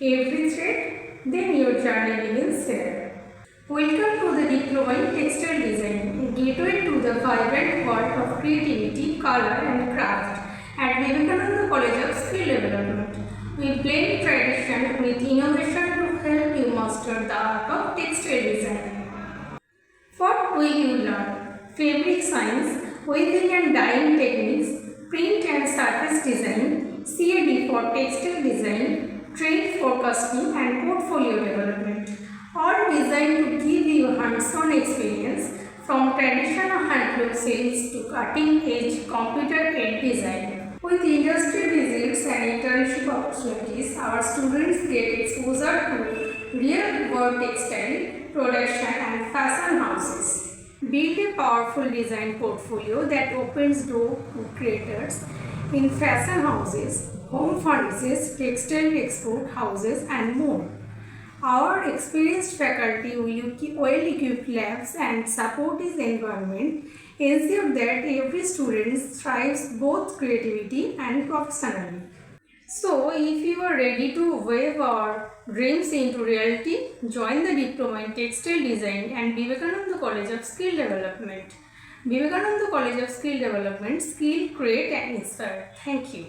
every thread, then your journey begins here. Welcome to the Diploma in Textile Design, a gateway to the vibrant world of creativity, color and craft at Vivekananda College of Skill Development. We blend tradition with innovation to help you master the art of textile design. What will you learn? Fabric science, weaving and dyeing techniques, print and surface design, CAD for textile design, trade forecasting and portfolio development. All designed to give you hands-on experience from traditional handloom sales to cutting-edge computer-aided design. With industry visits and internship opportunities, our students get exposure to real-world textile production and fashion houses. Build a powerful design portfolio that opens doors to creators in fashion houses, home furnishes, textile export houses and more. Our experienced faculty will well-equipped labs and supportive environment ensure that every student thrives both creativity and professionally. So, if you are ready to wave our dreams into reality, join the Diploma in Textile Design and Vivekananda College of Skill Development. Vivekananda College of Skill Development, skill, create and inspire. Thank you.